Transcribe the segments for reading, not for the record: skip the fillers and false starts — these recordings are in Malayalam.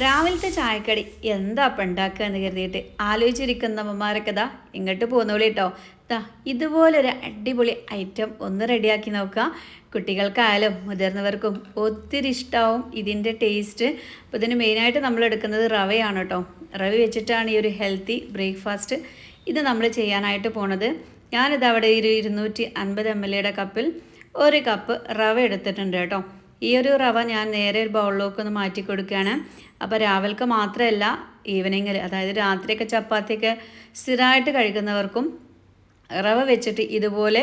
രാവിലത്തെ ചായക്കടി എന്താ അപ്പം ഉണ്ടാക്കുക എന്ന് കരുതിയിട്ട് ആലോചിച്ചിരിക്കുന്ന അമ്മമാരൊക്കെ ദാ ഇങ്ങോട്ട് പോന്നോളി കേട്ടോ. ദാ ഇതുപോലൊരു അടിപൊളി ഐറ്റം ഒന്ന് റെഡിയാക്കി നോക്കുക. കുട്ടികൾക്കായാലും മുതിർന്നവർക്കും ഒത്തിരി ഇഷ്ടമാവും ഇതിൻ്റെ ടേസ്റ്റ്. അപ്പോൾ ഇതിന് മെയിനായിട്ട് നമ്മൾ എടുക്കുന്നത് റവയാണ് കേട്ടോ. റവ വെച്ചിട്ടാണ് ഈ ഒരു ഹെൽത്തി ബ്രേക്ക്ഫാസ്റ്റ് ഇത് നമ്മൾ ചെയ്യാനായിട്ട് പോണത്. ഞാനിത് അവിടെ ഒരു 250 ml കപ്പിൽ ഒരു കപ്പ് റവ എടുത്തിട്ടുണ്ട് കേട്ടോ. ഈ ഒരു റവ ഞാൻ നേരെ ഒരു ബൗളിലേക്ക് ഒന്ന് മാറ്റി കൊടുക്കുകയാണ്. അപ്പോൾ രാവിലത്തെ മാത്രമല്ല, ഈവനിങ്ങിൽ അതായത് രാത്രിയൊക്കെ ചപ്പാത്തിയൊക്കെ സ്ഥിരമായിട്ട് കഴിക്കുന്നവർക്കും റവ വെച്ചിട്ട് ഇതുപോലെ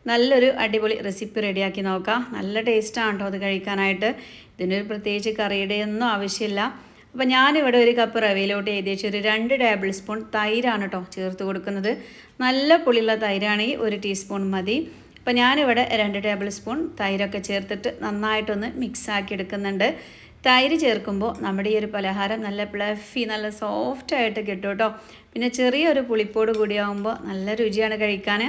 നല്ലൊരു അടിപൊളി റെസിപ്പി റെഡിയാക്കി നോക്കാം. നല്ല ടേസ്റ്റാണ് കേട്ടോ അത് കഴിക്കാനായിട്ട്. ഇതിനൊരു പ്രത്യേകിച്ച് കറിയുടെ ഒന്നും ആവശ്യമില്ല. അപ്പോൾ ഞാനിവിടെ ഒരു കപ്പ് റവയിലോട്ട് ഏകദേശം ഒരു 2 ടേബിൾ സ്പൂൺ തൈരാണ് കേട്ടോ ചേർത്ത് കൊടുക്കുന്നത്. നല്ല പുളിയുള്ള തൈരാണെങ്കിൽ 1 ടീസ്പൂൺ മതി. അപ്പോൾ ഞാനിവിടെ 2 ടേബിൾ സ്പൂൺ തൈരൊക്കെ ചേർത്തിട്ട് നന്നായിട്ടൊന്ന് മിക്സാക്കി എടുക്കുന്നുണ്ട്. തൈര് ചേർക്കുമ്പോൾ നമ്മുടെ ഈ ഒരു പലഹാരം നല്ല പ്ലഫി നല്ല സോഫ്റ്റായിട്ട് കിട്ടും കേട്ടോ. പിന്നെ ചെറിയൊരു പുളിപ്പോട് കൂടിയാകുമ്പോൾ നല്ല രുചിയാണ് കഴിക്കാൻ.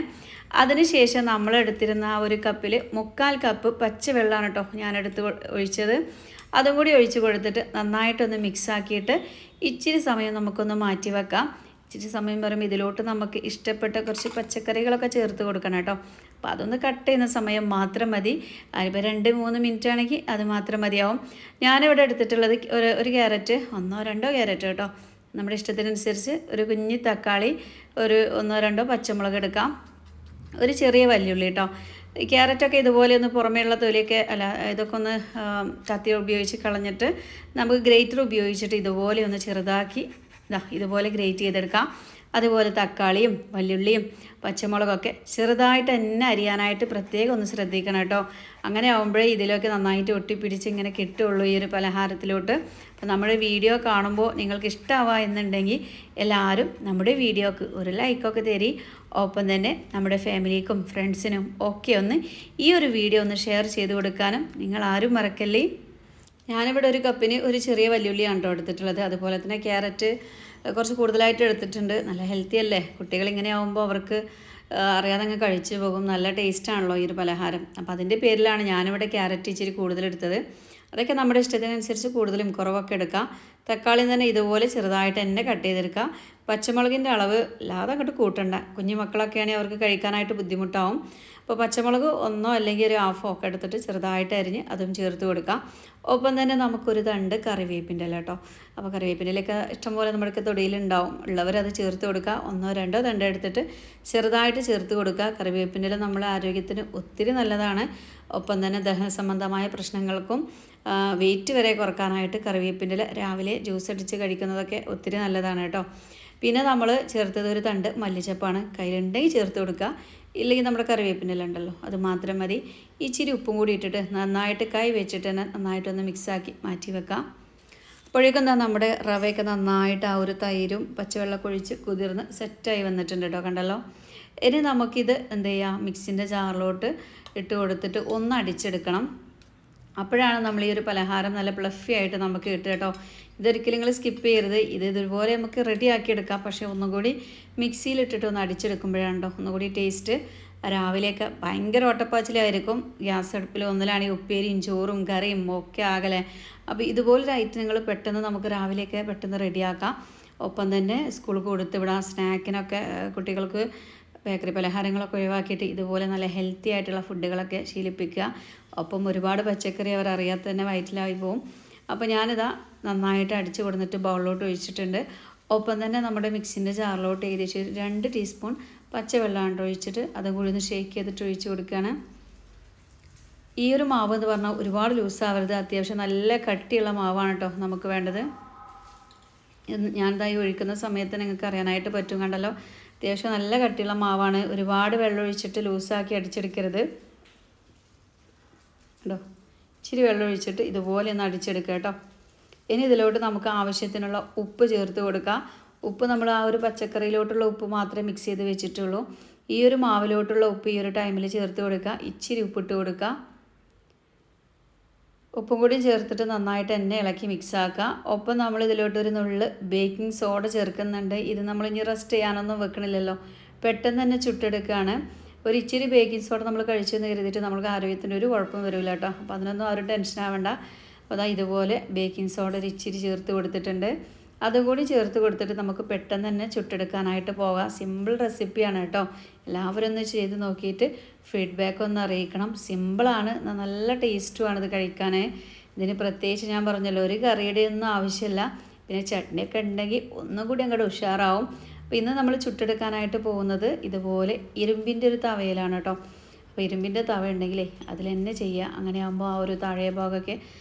അതിനുശേഷം നമ്മളെടുത്തിരുന്ന ആ ഒരു കപ്പിൽ 3/4 കപ്പ് പച്ചവെള്ളമാണ് കേട്ടോ ഞാനെടുത്ത് ഒഴിച്ചത്. അതും കൂടി ഒഴിച്ച് കൊടുത്തിട്ട് നന്നായിട്ടൊന്ന് മിക്സാക്കിയിട്ട് ഇച്ചിരി സമയം നമുക്കൊന്ന് മാറ്റി വെക്കാം. ഇച്ചിരി സമയം പറയുമ്പോൾ ഇതിലോട്ട് നമുക്ക് ഇഷ്ടപ്പെട്ട കുറച്ച് പച്ചക്കറികളൊക്കെ ചേർത്ത് കൊടുക്കണം കേട്ടോ. അപ്പോൾ അതൊന്ന് കട്ട് ചെയ്യുന്ന സമയം മാത്രം മതി. അതിപ്പോൾ 2-3 മിനിറ്റ് ആണെങ്കിൽ അത് മാത്രം മതിയാവും. ഞാനിവിടെ എടുത്തിട്ടുള്ളത് ഒരു ക്യാരറ്റ്, 1-2 ക്യാരറ്റ് കേട്ടോ. നമ്മുടെ ഇഷ്ടത്തിനനുസരിച്ച് ഒരു കുഞ്ഞി തക്കാളി, ഒരു 1-2 പച്ചമുളക് എടുക്കാം, ഒരു ചെറിയ വല്യുള്ളി കേട്ടോ. ക്യാരറ്റൊക്കെ ഇതുപോലെ ഒന്ന് പുറമേയുള്ള തൊലിയൊക്കെ ഇതൊക്കെ ഒന്ന് കത്തി ഉപയോഗിച്ച് കളഞ്ഞിട്ട് നമുക്ക് ഗ്രേറ്റർ ഉപയോഗിച്ചിട്ട് ഇതുപോലെ ഒന്ന് ചെറുതാക്കി ഇതുപോലെ ഗ്രേറ്റ് ചെയ്തെടുക്കാം. അതുപോലെ തക്കാളിയും വല്യുള്ളിയും പച്ചമുളകൊക്കെ ചെറുതായിട്ട് തന്നെ അരിയാനായിട്ട് പ്രത്യേകം ഒന്ന് ശ്രദ്ധിക്കണം കേട്ടോ. അങ്ങനെ ആകുമ്പോഴേ ഇതിലൊക്കെ നന്നായിട്ട് ഒട്ടിപ്പിടിച്ച് ഇങ്ങനെ കിട്ടുള്ളൂ ഈ ഒരു പലഹാരത്തിലോട്ട്. അപ്പോൾ നമ്മുടെ വീഡിയോ കാണുമ്പോൾ നിങ്ങൾക്ക് ഇഷ്ടമാവുക എന്നുണ്ടെങ്കിൽ എല്ലാവരും നമ്മുടെ വീഡിയോക്ക് ഒരു ലൈക്കൊക്കെ തരി. ഒപ്പം തന്നെ നമ്മുടെ ഫാമിലിക്കും ഫ്രണ്ട്സിനും ഒക്കെ ഒന്ന് ഈ ഒരു വീഡിയോ ഒന്ന് ഷെയർ ചെയ്ത് കൊടുക്കാനും നിങ്ങൾ ആരും മറക്കല്ലേ. ഞാനിവിടെ ഒരു കപ്പിന് ഒരു ചെറിയ വല്യുള്ളിയാണ് കേട്ടോ എടുത്തിട്ടുള്ളത്. അതുപോലെ തന്നെ ക്യാരറ്റ് കുറച്ച് കൂടുതലായിട്ട് എടുത്തിട്ടുണ്ട്. നല്ല ഹെൽത്തി അല്ലേ, കുട്ടികളിങ്ങനെ ആകുമ്പോൾ അവർക്ക് അറിയാതെ അങ്ങ് കഴിച്ചു പോകും. നല്ല ടേസ്റ്റാണല്ലോ ഈ ഒരു പലഹാരം. അപ്പോൾ അതിൻ്റെ പേരിലാണ് ഞാനിവിടെ ക്യാരറ്റ് ഇച്ചിരി കൂടുതലെടുത്തത്. അതൊക്കെ നമ്മുടെ ഇഷ്ടത്തിനനുസരിച്ച് കൂടുതലും കുറവൊക്കെ എടുക്കാം. തക്കാളി തന്നെ ഇതുപോലെ ചെറുതായിട്ട് തന്നെ കട്ട് ചെയ്തെടുക്കുക. പച്ചമുളകിൻ്റെ അളവ് അല്ലാതെ അങ്ങോട്ട് കൂട്ടണ്ട. കുഞ്ഞു മക്കളൊക്കെ ആണെങ്കിൽ അവർക്ക് കഴിക്കാനായിട്ട് ബുദ്ധിമുട്ടാവും. അപ്പോൾ പച്ചമുളക് 1 അല്ലെങ്കിൽ ഒരു 1/2 ഒക്കെ എടുത്തിട്ട് ചെറുതായിട്ട് അരിഞ്ഞ് അതും ചേർത്ത് കൊടുക്കാം. ഒപ്പം തന്നെ നമുക്കൊരു തണ്ട് കറിവേപ്പിൻ്റെ ഇല കേട്ടോ. അപ്പോൾ കറിവേപ്പിൻ്റെ ഇലയൊക്കെ ഇഷ്ടംപോലെ നമ്മുടെ തൊടിയിലുണ്ടാവും. ഉള്ളവരത് ചേർത്ത് കൊടുക്കുക. 1-2 തണ്ട് എടുത്തിട്ട് ചെറുതായിട്ട് ചേർത്ത് കൊടുക്കുക. കറിവേപ്പിൻ്റെ ഇല നമ്മുടെ ആരോഗ്യത്തിന് ഒത്തിരി നല്ലതാണ്. ഒപ്പം തന്നെ ദഹന സംബന്ധമായ പ്രശ്നങ്ങൾക്കും വെയിറ്റ് വരെ കുറക്കാനായിട്ട് കറിവേപ്പിൻ്റെ ഇല രാവിലെ ജ്യൂസ് അടിച്ച് കഴിക്കുന്നതൊക്കെ ഒത്തിരി നല്ലതാണ് കേട്ടോ. പിന്നെ നമ്മൾ ചേർത്തത് ഒരു തണ്ട് മല്ലിച്ചപ്പാണ്. കയ്യിലുണ്ടെങ്കിൽ ചേർത്ത് കൊടുക്കുക, ഇല്ലെങ്കിൽ നമ്മുടെ കറിവേപ്പിൻ്റെ ഇല ഉണ്ടല്ലോ അത് മാത്രം മതി. ഇച്ചിരി ഉപ്പും കൂടി ഇട്ടിട്ട് നന്നായിട്ട് കൈ വെച്ചിട്ട് തന്നെ നന്നായിട്ടൊന്ന് മിക്സാക്കി മാറ്റി വെക്കാം. അപ്പോഴേക്കും എന്താ നമ്മുടെ റവയൊക്കെ നന്നായിട്ട് ആ ഒരു തൈരും പച്ചവെള്ളമൊക്കെ ഒഴിച്ച് കുതിർന്ന് സെറ്റായി വന്നിട്ടുണ്ട് കേട്ടോ. കണ്ടല്ലോ. ഇനി നമുക്കിത് എന്ത് ചെയ്യാം, മിക്സിൻ്റെ ജാറിലോട്ട് ഇട്ട് കൊടുത്തിട്ട് ഒന്ന് അടിച്ചെടുക്കണം. അപ്പോഴാണ് നമ്മൾ ഈ ഒരു പലഹാരം നല്ല പ്ലഫി ആയിട്ട് നമുക്ക് കിട്ടുക കേട്ടോ. ഇതൊരിക്കലും നിങ്ങൾ സ്കിപ്പ് ചെയ്യരുത്. ഇതുപോലെ നമുക്ക് റെഡിയാക്കി എടുക്കാം. പക്ഷേ ഒന്നും കൂടി മിക്സിയിലിട്ടിട്ട് ഒന്ന് അടിച്ചെടുക്കുമ്പോഴാണ് കേട്ടോ ഒന്നുകൂടി ടേസ്റ്റ്. രാവിലെയൊക്കെ ഭയങ്കര ഓട്ടപ്പാച്ചിലായിരിക്കും. ഗ്യാസ് അടുപ്പിൽ ഒന്നിലാണെങ്കിൽ ഉപ്പേരിയും ചോറും കറിയും ഒക്കെ ആകലെ. അപ്പോൾ ഇതുപോലൊരു ഐറ്റം നിങ്ങൾ പെട്ടെന്ന് നമുക്ക് രാവിലെയൊക്കെ പെട്ടെന്ന് റെഡിയാക്കാം. ഒപ്പം തന്നെ സ്കൂളിൽ കൊടുത്ത് വിടാം. സ്നാക്കിനൊക്കെ കുട്ടികൾക്ക് ബേക്കറി പലഹാരങ്ങളൊക്കെ ഒഴിവാക്കിയിട്ട് ഇതുപോലെ നല്ല ഹെൽത്തി ആയിട്ടുള്ള ഫുഡുകളൊക്കെ ശീലിപ്പിക്കുക. ഒപ്പം ഒരുപാട് പച്ചക്കറി അവർ അറിയാതെ തന്നെ വയറ്റിലായി പോവും. അപ്പോൾ ഞാനിതാ നന്നായിട്ട് അടിച്ചു കൊടുത്തിട്ട് ബൗളിലോട്ട് ഒഴിച്ചിട്ടുണ്ട്. ഒപ്പം തന്നെ നമ്മുടെ മിക്സിൻ്റെ ജാറിലോട്ട് ഏകദേശം 2 ടീസ്പൂൺ പച്ചവെള്ളമാണ് ഒഴിച്ചിട്ട് അതും കൂടി ഒന്ന് ഷേക്ക് ചെയ്തിട്ട് ഒഴിച്ച് കൊടുക്കുകയാണ്. ഈ ഒരു മാവ് എന്ന് പറഞ്ഞാൽ ഒരുപാട് ലൂസാവരുത്, അത്യാവശ്യം നല്ല കട്ടിയുള്ള മാവാണ് കേട്ടോ നമുക്ക് വേണ്ടത്. ഞാനിതായി ഒഴിക്കുന്ന സമയത്ത് നിങ്ങൾക്ക് അറിയാനായിട്ട് പറ്റും. കണ്ടല്ലോ, അത്യാവശ്യം നല്ല കട്ടിയുള്ള മാവാണ്. ഒരുപാട് വെള്ളം ഒഴിച്ചിട്ട് ലൂസാക്കി അടിച്ചെടുക്കരുത് കേട്ടോ. ഇച്ചിരി വെള്ളം ഒഴിച്ചിട്ട് ഇതുപോലെ ഒന്ന് അടിച്ചെടുക്കുക കേട്ടോ. ഇനി ഇതിലോട്ട് നമുക്ക് ആവശ്യത്തിനുള്ള ഉപ്പ് ചേർത്ത് കൊടുക്കാം. ഉപ്പ് നമ്മൾ ആ ഒരു പച്ചക്കറിയിലോട്ടുള്ള ഉപ്പ് മാത്രമേ മിക്സ് ചെയ്ത് വെച്ചിട്ടുള്ളൂ. ഈ ഒരു മാവിലോട്ടുള്ള ഉപ്പ് ഈ ഒരു ടൈമിൽ ചേർത്ത് കൊടുക്കുക. ഇച്ചിരി ഉപ്പിട്ട് കൊടുക്കുക. ഉപ്പും കൂടി ചേർത്തിട്ട് നന്നായിട്ട് തന്നെ ഇളക്കി മിക്സാക്കുക. ഒപ്പം നമ്മൾ ഇതിലോട്ട് ഒരു നുള്ള് ബേക്കിംഗ് സോഡ ചേർക്കുന്നുണ്ട്. ഇത് നമ്മൾ ഇനി റെസ്റ്റ് ചെയ്യാനൊന്നും വെക്കണില്ലല്ലോ, പെട്ടെന്ന് തന്നെ ചുട്ടെടുക്കുകയാണ്. ഒരു ഇച്ചിരി ബേക്കിംഗ് സോഡ നമ്മൾ കഴിച്ചെന്ന് കരുതിയിട്ട് നമുക്ക് ആരോഗ്യത്തിന് ഒരു കുഴപ്പം വരില്ല കേട്ടോ. അപ്പോൾ അതിനൊന്നും ആ ഒരു ടെൻഷൻ ആവേണ്ട. അപ്പോൾ അതാ ഇതുപോലെ ബേക്കിംഗ് സോഡ ഒരു ഇച്ചിരി ചേർത്ത് കൊടുത്തിട്ടുണ്ട്. അതുകൂടി ചേർത്ത് കൊടുത്തിട്ട് നമുക്ക് പെട്ടെന്ന് തന്നെ ചുട്ടെടുക്കാനായിട്ട് പോകാം. സിമ്പിൾ റെസിപ്പിയാണ് കേട്ടോ. എല്ലാവരും ഒന്ന് ചെയ്ത് നോക്കിയിട്ട് ഫീഡ്ബാക്ക് ഒന്ന് അറിയിക്കണം. സിമ്പിളാണ്, നല്ല ടേസ്റ്റുമാണ് ഇത് കഴിക്കാൻ. ഇതിന് പ്രത്യേകിച്ച് ഞാൻ പറഞ്ഞല്ലോ, ഒരു കറിയുടെ ഒന്നും ആവശ്യമില്ല. പിന്നെ ചട്നിയൊക്കെ ഉണ്ടെങ്കിൽ ഒന്നും കൂടി അങ്ങോട്ട് ഉഷാറാവും. അപ്പോൾ ഇന്ന് നമ്മൾ ചുട്ടെടുക്കാനായിട്ട് പോകുന്നത് ഇതുപോലെ ഇരുമ്പിൻ്റെ ഒരു തവയിലാണ് കേട്ടോ. അപ്പോൾ ഇരുമ്പിൻ്റെ തവ ഉണ്ടെങ്കിലേ അതിൽ തന്നെ ചെയ്യുക. അങ്ങനെ ആകുമ്പോൾ ആ ഒരു താഴെ ഭാഗമൊക്കെ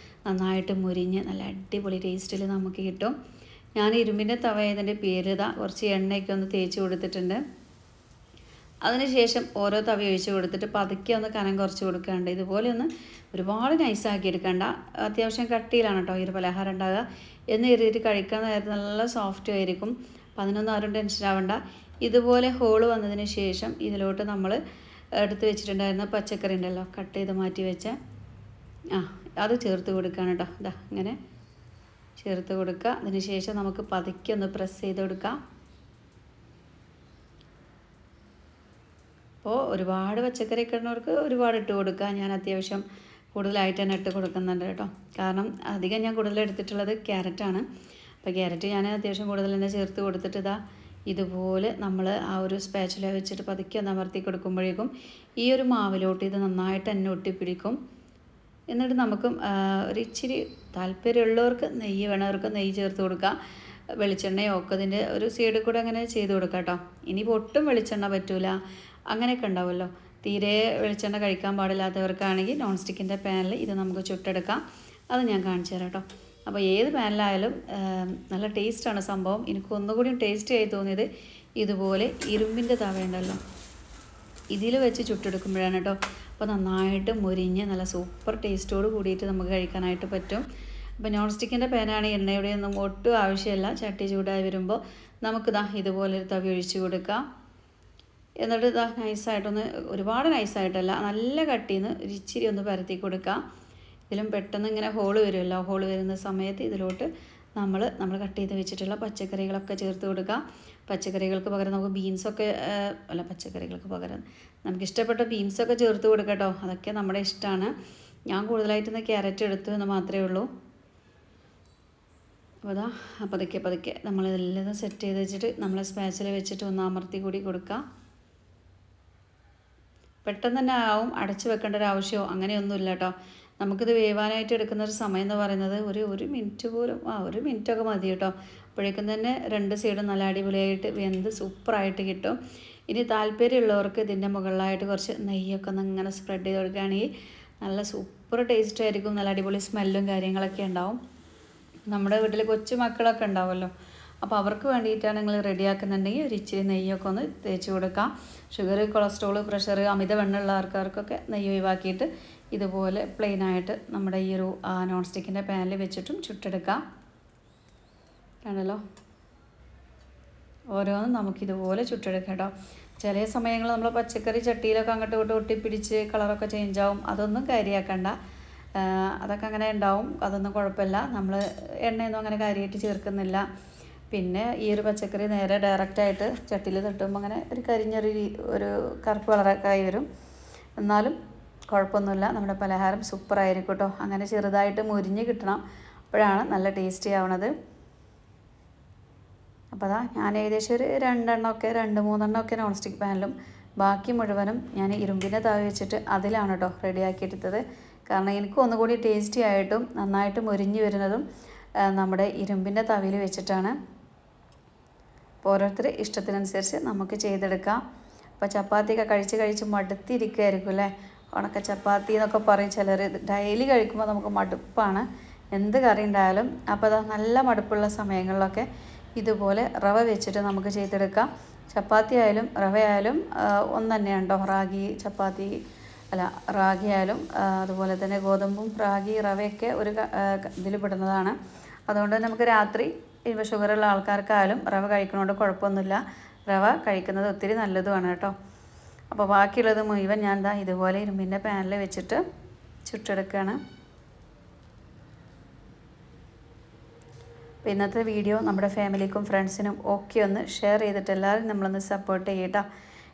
നന്നായിട്ട് മുരിഞ്ഞ് നല്ല അടിപൊളി ടേസ്റ്റിൽ നമുക്ക് കിട്ടും. ഞാൻ ഇരുമ്പിൻ്റെ തവ ഇതിൻ്റെ പേര് കുറച്ച് എണ്ണയൊക്കെ ഒന്ന് തേച്ച് കൊടുത്തിട്ടുണ്ട്. അതിനുശേഷം ഓരോ തവ ഒഴിച്ച് കൊടുത്തിട്ട് പതുക്കെ ഒന്ന് കനം കുറച്ച് കൊടുക്കാണ്ട്. ഇതുപോലെ ഒന്ന് ഒരുപാട് നൈസാക്കി എടുക്കണ്ട. അത്യാവശ്യം കട്ടിയിലാണ് കേട്ടോ ഈ ഒരു പലഹാരം ഉണ്ടാകുക. എന്ന് കരുതിയിട്ട് കഴിക്കാൻ നേരത്ത് നല്ല സോഫ്റ്റ് ആയിരിക്കും. അപ്പം അതിനൊന്നും ആരും ടെൻഷൻ ആവണ്ട. ഇതുപോലെ ഹോള് വന്നതിന് ശേഷം ഇതിലോട്ട് നമ്മൾ എടുത്ത് വെച്ചിട്ടുണ്ടായിരുന്ന പച്ചക്കറി ഉണ്ടല്ലോ, കട്ട് ചെയ്ത് മാറ്റി വെച്ച അത് ചേർത്ത് കൊടുക്കുകയാണ് കേട്ടോ. ഇതാ ഇങ്ങനെ ചേർത്ത് കൊടുക്കുക. അതിന് ശേഷം നമുക്ക് പതുക്കെ ഒന്ന് പ്രസ് ചെയ്ത് കൊടുക്കാം. അപ്പോൾ ഒരുപാട് പച്ചക്കറി ഇടുന്നവർക്ക് ഒരുപാട് ഇട്ട് കൊടുക്കുക. ഞാൻ അത്യാവശ്യം കൂടുതലായിട്ട് തന്നെ ഇട്ട് കൊടുക്കുന്നുണ്ട് കേട്ടോ. കാരണം അധികം ഞാൻ കൂടുതൽ എടുത്തിട്ടുള്ളത് ക്യാരറ്റാണ്. അപ്പോൾ ക്യാരറ്റ് ഞാൻ അത്യാവശ്യം കൂടുതൽ തന്നെ ചേർത്ത് കൊടുത്തിട്ട് ഇതുപോലെ നമ്മൾ ആ ഒരു സ്പാച്ചുല വെച്ചിട്ട് പതുക്കെ ഒന്ന് അമർത്തി കൊടുക്കുമ്പോഴേക്കും ഈ ഒരു മാവിലോട്ട് ഇത് നന്നായിട്ട് തന്നെ ഒട്ടിപ്പിടിക്കും. എന്നിട്ട് നമുക്ക് ഒരു ഇച്ചിരി താല്പര്യമുള്ളവർക്ക് നെയ്യ് വേണവർക്ക് നെയ്യ് ചേർത്ത് കൊടുക്കുക. വെളിച്ചെണ്ണയോ ഒക്കെ ഇതിൻ്റെ ഒരു സൈഡിൽ കൂടെ അങ്ങനെ ചെയ്ത് കൊടുക്കുക കേട്ടോ. ഇനിയിപ്പോൾ ഒട്ടും വെളിച്ചെണ്ണ പറ്റൂല അങ്ങനെയൊക്കെ ഉണ്ടാവുമല്ലോ. തീരെ വെളിച്ചെണ്ണ കഴിക്കാൻ പാടില്ലാത്തവർക്കാണെങ്കിൽ നോൺ സ്റ്റിക്കിൻ്റെ പാനിൽ ഇത് നമുക്ക് ചുട്ടെടുക്കാം. അത് ഞാൻ കാണിച്ചു തരാം കേട്ടോ. അപ്പോൾ ഏത് പാനിലായാലും നല്ല ടേസ്റ്റാണ് സംഭവം. എനിക്ക് ഒന്നുകൂടി ടേസ്റ്റ് ആയി തോന്നിയത് ഇതുപോലെ ഇരുമ്പിൻ്റെ തവയുണ്ടല്ലോ, ഇതിൽ വെച്ച് ചുട്ടെടുക്കുമ്പോഴാണ് കേട്ടോ. അപ്പോൾ നന്നായിട്ട് മുരിഞ്ഞ് നല്ല സൂപ്പർ ടേസ്റ്റോട് കൂടിയിട്ട് നമുക്ക് കഴിക്കാനായിട്ട് പറ്റും. അപ്പോൾ നോൺ സ്റ്റിക്കിൻ്റെ പാനാണ്, എണ്ണയുടെ ഒന്നും ഒട്ടും ആവശ്യമില്ല. ചട്ടി ചൂടായി വരുമ്പോൾ നമുക്ക് ഇതുപോലെ ഒരു തവി ഒഴിച്ച് കൊടുക്കാം. എന്നിട്ട് നൈസായിട്ടൊന്ന്, ഒരുപാട് നൈസായിട്ടല്ല, നല്ല കട്ടിയിൽ നിന്ന് ഒരു ഇച്ചിരി ഒന്ന് പരത്തി കൊടുക്കാം. ഇതിലും പെട്ടെന്ന് ഇങ്ങനെ ഹോള് വരുമല്ലോ. ഹോള് വരുന്ന സമയത്ത് ഇതിലോട്ട് നമ്മൾ കട്ട് ചെയ്ത് വെച്ചിട്ടുള്ള പച്ചക്കറികളൊക്കെ ചേർത്ത് കൊടുക്കുക. പച്ചക്കറികൾക്ക് പകരം നമുക്ക് ബീൻസൊക്കെ പച്ചക്കറികൾക്ക് പകരം നമുക്ക് ഇഷ്ടപ്പെട്ട ബീൻസൊക്കെ ചേർത്ത് കൊടുക്കാം കേട്ടോ. അതൊക്കെ നമ്മുടെ ഇഷ്ടമാണ്. ഞാൻ കൂടുതലായിട്ട് ക്യാരറ്റ് എടുത്തു എന്ന് മാത്രമേ ഉള്ളൂ. അപ്പോൾ പതുക്കെ നമ്മളെല്ലാം സെറ്റ് ചെയ്ത് വെച്ചിട്ട് നമ്മളെ സ്പാച്ചിൽ വെച്ചിട്ട് ഒന്ന് അമർത്തി കൂടി കൊടുക്കുക. പെട്ടെന്ന് തന്നെ ആവും, അടച്ച് വെക്കേണ്ട ഒരു ആവശ്യമോ അങ്ങനെയൊന്നുമില്ല കേട്ടോ. നമുക്കിത് വേവാനായിട്ട് എടുക്കുന്ന ഒരു സമയം എന്ന് പറയുന്നത് ഒരു മിനിറ്റ് പോലും, ഒരു മിനിറ്റൊക്കെ മതി കേട്ടോ. അപ്പോഴേക്കും തന്നെ രണ്ട് സൈഡും നല്ല അടിപൊളിയായിട്ട് വെന്ത് സൂപ്പറായിട്ട് കിട്ടും. ഇനി താല്പര്യമുള്ളവർക്ക് ഇതിൻ്റെ മുകളിലായിട്ട് കുറച്ച് നെയ്യൊക്കെ ഒന്ന് ഇങ്ങനെ സ്പ്രെഡ് ചെയ്ത് കൊടുക്കുകയാണെങ്കിൽ നല്ല സൂപ്പർ ടേസ്റ്റ് ആയിരിക്കും. നല്ല അടിപൊളി സ്മെല്ലും കാര്യങ്ങളൊക്കെ ഉണ്ടാവും. നമ്മുടെ വീട്ടിൽ കൊച്ചു മക്കളൊക്കെ ഉണ്ടാവുമല്ലോ, അപ്പോൾ അവർക്ക് വേണ്ടിയിട്ടാണ് നിങ്ങൾ റെഡിയാക്കുന്നുണ്ടെങ്കിൽ ഒരു ഇച്ചിരി നെയ്യൊക്കെ ഒന്ന് തേച്ച് കൊടുക്കാം. ഷുഗർ, കൊളസ്ട്രോൾ, പ്രഷർ, അമിതവണ്ണമുള്ള ആൾക്കാർക്കൊക്കെ നെയ്യ് ഒഴിവാക്കിയിട്ട് ഇതുപോലെ പ്ലെയിനായിട്ട് നമ്മുടെ ഈ ഒരു നോൺ സ്റ്റിക്കിൻ്റെ പാനിൽ വെച്ചിട്ടും ചുട്ടെടുക്കാം. ആണല്ലോ, ഓരോന്നും നമുക്കിതുപോലെ ചുട്ടെടുക്കാം കേട്ടോ. ചില സമയങ്ങളിൽ നമ്മൾ പച്ചക്കറി ചട്ടിയിലൊക്കെ അങ്ങോട്ടും ഇങ്ങോട്ടും ഒട്ടിപ്പിടിച്ച് കളറൊക്കെ ചേഞ്ച് ആവും. അതൊന്നും കാര്യമാക്കണ്ട, അതൊക്കെ അങ്ങനെ ഉണ്ടാവും. അതൊന്നും കുഴപ്പമില്ല. നമ്മൾ എണ്ണയൊന്നും അങ്ങനെ കാര്യമായിട്ട് ചേർക്കുന്നില്ല. പിന്നെ ഈ ഒരു പച്ചക്കറി നേരെ ഡയറക്റ്റായിട്ട് ചട്ടിയിൽ തട്ടുമ്പോൾ അങ്ങനെ ഒരു ഒരു കറുപ്പ് കളറൊക്കെ ആയി വരും. എന്നാലും കുഴപ്പമൊന്നുമില്ല, നമ്മുടെ പലഹാരം സൂപ്പറായിരിക്കും കേട്ടോ. അങ്ങനെ ചെറുതായിട്ട് മുരിഞ്ഞ് കിട്ടണം, അപ്പോഴാണ് നല്ല ടേസ്റ്റി ആവണത്. അപ്പോൾ ഞാൻ ഏകദേശം ഒരു 2-3 നോൺ സ്റ്റിക്ക് പാനിലും ബാക്കി മുഴുവനും ഞാൻ ഇരുമ്പിൻ്റെ തവ വെച്ചിട്ട് അതിലാണ് കേട്ടോ റെഡിയാക്കിയെടുത്തത്. കാരണം എനിക്ക് ഒന്നുകൂടി ടേസ്റ്റി ആയിട്ടും നന്നായിട്ട് മുരിഞ്ഞ് വരുന്നതും നമ്മുടെ ഇരുമ്പിൻ്റെ തവയിൽ വെച്ചിട്ടാണ്. അപ്പോൾ ഓരോരുത്തർ ഇഷ്ടത്തിനനുസരിച്ച് നമുക്ക് ചെയ്തെടുക്കാം. അപ്പോൾ ചപ്പാത്തിയൊക്കെ കഴിച്ച് മടുത്തിരിക്കുമായിരിക്കും അല്ലേ. ഉണക്ക ചപ്പാത്തി എന്നൊക്കെ പറയും ചിലർ. ഡെയിലി കഴിക്കുമ്പോൾ നമുക്ക് മടുപ്പാണ് എന്ത് കറി ഉണ്ടായാലും. അപ്പോൾ നല്ല മടുപ്പുള്ള സമയങ്ങളിലൊക്കെ ഇതുപോലെ റവ വെച്ചിട്ട് നമുക്ക് ചെയ്തെടുക്കാം. ചപ്പാത്തി ആയാലും റവ ആയാലും ഒന്ന് തന്നെയാണ് കേട്ടോ. റാഗി ആയാലും അതുപോലെ തന്നെ ഗോതമ്പും റാഗി റവയൊക്കെ ഒരു ഇതിൽ പെടുന്നതാണ്. അതുകൊണ്ട് നമുക്ക് രാത്രി ഇപ്പോൾ ഷുഗറുള്ള ആൾക്കാർക്കായാലും റവ കഴിക്കുന്നതുകൊണ്ട് കുഴപ്പമൊന്നുമില്ല. റവ കഴിക്കുന്നത് ഒത്തിരി നല്ലതുമാണ് കേട്ടോ. അപ്പോൾ ബാക്കിയുള്ളത് മുഴുവൻ ഞാൻ ഇതുപോലെ ഇരുമ്പിൻ്റെ പാനിൽ വെച്ചിട്ട് ചുട്ടെടുക്കുകയാണ്. അപ്പോൾ ഇന്നത്തെ വീഡിയോ നമ്മുടെ ഫാമിലിക്കും ഫ്രണ്ട്സിനും ഒക്കെ ഒന്ന് ഷെയർ ചെയ്തിട്ട് എല്ലാവരും നമ്മളൊന്ന് സപ്പോർട്ട് ചെയ്യട്ടോ.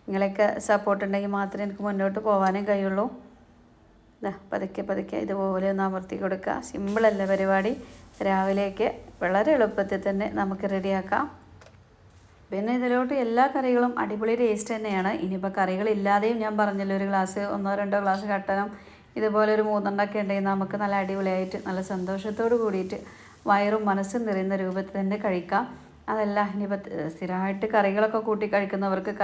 നിങ്ങളൊക്കെ സപ്പോർട്ട് ഉണ്ടെങ്കിൽ മാത്രമേ എനിക്ക് മുന്നോട്ട് പോകാനും കഴിയുള്ളൂ. ഇതാ പതുക്കെ പതുക്കെ ഇതുപോലെ ഒന്ന് അമർത്തി കൊടുക്കുക. സിമ്പിളല്ല പരിപാടി. രാവിലെയൊക്കെ വളരെ എളുപ്പത്തിൽ തന്നെ നമുക്ക് റെഡിയാക്കാം. പിന്നെ ഇതിലോട്ട് എല്ലാ കറികളും അടിപൊളി ടേസ്റ്റ് തന്നെയാണ്. ഇനിയിപ്പോൾ കറികളില്ലാതെയും ഞാൻ പറഞ്ഞല്ലോ, ഒരു ഗ്ലാസ് 1-2 ഗ്ലാസ് കട്ടനും ഇതുപോലെ ഒരു 3 ഉണ്ടെങ്കിൽ നമുക്ക് നല്ല അടിപൊളിയായിട്ട് നല്ല സന്തോഷത്തോട് കൂടിയിട്ട് വയറും മനസ്സും നിറയുന്ന രൂപത്തിൽ തന്നെ കഴിക്കാം. അതല്ല ഇനിയിപ്പോൾ സ്ഥിരമായിട്ട് കറികളൊക്കെ കൂട്ടി കഴിക്കുന്നവർക്ക്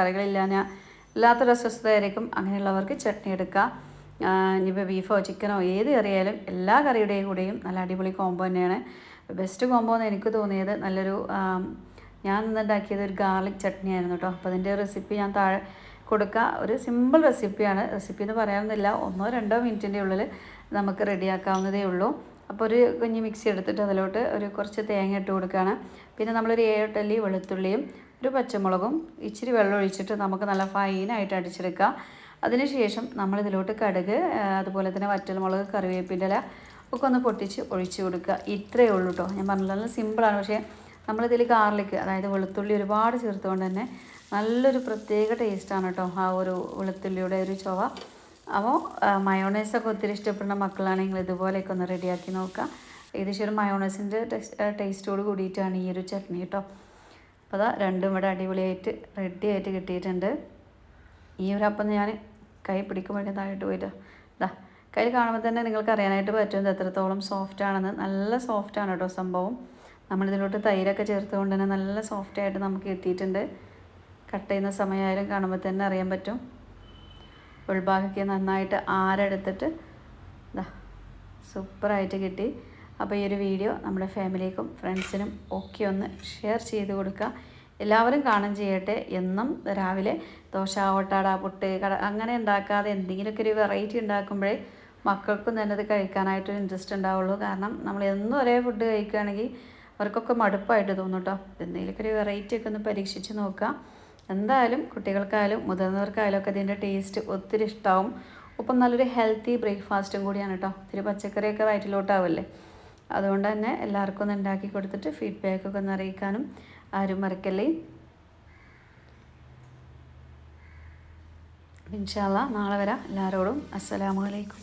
ഇല്ലാത്തൊരു അസ്വസ്ഥതയായിരിക്കും. അങ്ങനെയുള്ളവർക്ക് ചട്നി എടുക്കാം. ഇനിയിപ്പോൾ ബീഫോ ചിക്കനോ ഏത് കറിയായാലും എല്ലാ കറിയുടെയും കൂടെയും നല്ല അടിപൊളി കോംബോ തന്നെയാണ്. ബെസ്റ്റ് കോംബോ എന്ന് എനിക്ക് തോന്നിയത് ഞാൻ ഇന്നുണ്ടാക്കിയത് ഒരു ഗാർലിക് ചട്നി ആയിരുന്നു കേട്ടോ. അപ്പോൾ അതിൻ്റെ റെസിപ്പി ഞാൻ താഴെ കൊടുക്കുക. ഒരു സിമ്പിൾ റെസിപ്പിയാണ്. റെസിപ്പി എന്ന് പറയാനൊന്നുമില്ല, 1-2 മിനിറ്റിൻ്റെ ഉള്ളിൽ നമുക്ക് റെഡിയാക്കാവുന്നതേ ഉള്ളൂ. അപ്പോൾ ഒരു കുഞ്ഞ് മിക്സി എടുത്തിട്ട് അതിലോട്ട് കുറച്ച് തേങ്ങ ഇട്ട് കൊടുക്കുകയാണ്. പിന്നെ നമ്മളൊരു 7 അല്ലി വെളുത്തുള്ളിയും ഒരു പച്ചമുളകും ഇച്ചിരി വെള്ളം ഒഴിച്ചിട്ട് നമുക്ക് നല്ല ഫൈനായിട്ട് അടിച്ചെടുക്കാം. അതിനുശേഷം നമ്മളിതിലോട്ട് കടുക്, അതുപോലെ തന്നെ വറ്റൽമുളക്, കറിവേപ്പിൻ്റെ ഇല ഒക്കെ ഒന്ന് പൊട്ടിച്ച് ഒഴിച്ച് കൊടുക്കുക. ഇത്രയേ ഉള്ളൂ കേട്ടോ. ഞാൻ പറഞ്ഞത് നല്ല സിമ്പിളാണ്. പക്ഷേ നമ്മളിതിൽ ഗാർലിക്ക്, അതായത് വെളുത്തുള്ളി ഒരുപാട് ചേർത്തുകൊണ്ട് തന്നെ നല്ലൊരു പ്രത്യേക ടേസ്റ്റാണ് കേട്ടോ ആ ഒരു വെളുത്തുള്ളിയുടെ ഒരു ചുവ. അപ്പോൾ മയോണൈസൊക്കെ ഒത്തിരി ഇഷ്ടപ്പെടുന്ന മക്കളാണെങ്കിൽ ഇതുപോലെയൊക്കെ ഒന്ന് റെഡിയാക്കി നോക്കുക. ഏകദേശം ഒരു മയോണൈസിൻ്റെ ടേസ്റ്റോട് കൂടിയിട്ടാണ് ഈ ഒരു ചട്നി കേട്ടോ. അപ്പോൾ അതാ രണ്ടും ഇവിടെ അടിപൊളിയായിട്ട് റെഡിയായിട്ട് കിട്ടിയിട്ടുണ്ട്. ഈ ഒരു അപ്പം ഞാൻ കൈ പിടിക്കുമ്പോഴേ താഴോട്ട് പോയിട്ട് കയ്യിൽ കാണുമ്പോൾ തന്നെ നിങ്ങൾക്ക് അറിയാനായിട്ട് പറ്റുന്നത് എത്രത്തോളം സോഫ്റ്റാണെന്ന്. നല്ല സോഫ്റ്റാണ് കേട്ടോ സംഭവം. നമ്മളിതിലോട്ട് തൈരൊക്കെ ചേർത്തുകൊണ്ട് തന്നെ നല്ല സോഫ്റ്റായിട്ട് നമുക്ക് കിട്ടിയിട്ടുണ്ട്. കട്ട് ചെയ്യുന്ന സമയമായാലും കാണുമ്പോൾ തന്നെ അറിയാൻ പറ്റും. ഉൾഭാഗമൊക്കെ നന്നായിട്ട് ആരെടുത്തിട്ട് സൂപ്പറായിട്ട് കിട്ടി. അപ്പോൾ ഈ ഒരു വീഡിയോ നമ്മുടെ ഫാമിലിക്കും ഫ്രണ്ട്സിനും ഒക്കെ ഒന്ന് ഷെയർ ചെയ്ത് കൊടുക്കുക. എല്ലാവരും കാണും ചെയ്യട്ടെ. എന്നും രാവിലെ ദോശ, ഓട്ടാട, പുട്ട്, അങ്ങനെ ഉണ്ടാക്കാതെ എന്തെങ്കിലുമൊക്കെ ഒരു വെറൈറ്റി ഉണ്ടാക്കുമ്പോഴേ മക്കൾക്കും തന്നെ അത് കഴിക്കാനായിട്ടൊരു ഇൻട്രസ്റ്റ് ഉണ്ടാവുള്ളൂ. കാരണം നമ്മൾ എന്നും ഒരേ ഫുഡ് കഴിക്കുകയാണെങ്കിൽ അവർക്കൊക്കെ മടുപ്പായിട്ട് തോന്നും കേട്ടോ. എന്തെങ്കിലുമൊക്കെ ഒരു വെറൈറ്റി ഒക്കെ ഒന്ന് പരീക്ഷിച്ച് നോക്കുക. എന്തായാലും കുട്ടികൾക്കായാലും മുതിർന്നവർക്കായാലും ഒക്കെ ഇതിൻ്റെ ടേസ്റ്റ് ഒത്തിരി ഇഷ്ടമാവും. ഒപ്പം നല്ലൊരു ഹെൽത്തി ബ്രേക്ക്ഫാസ്റ്റും കൂടിയാണ് കേട്ടോ. ഒത്തിരി പച്ചക്കറിയൊക്കെ വയറ്റിലോട്ടാവില്ലേ. അതുകൊണ്ട് തന്നെ എല്ലാവർക്കും ഒന്ന് ഉണ്ടാക്കി കൊടുത്തിട്ട് ഫീഡ്ബാക്കൊക്കെ ഒന്ന് അറിയിക്കാനും ആരും മറക്കല്ലേ. ഇൻഷാ അല്ലാഹ് നാളെ വരാം. എല്ലാവരോടും അസ്സലാമു അലൈക്കും.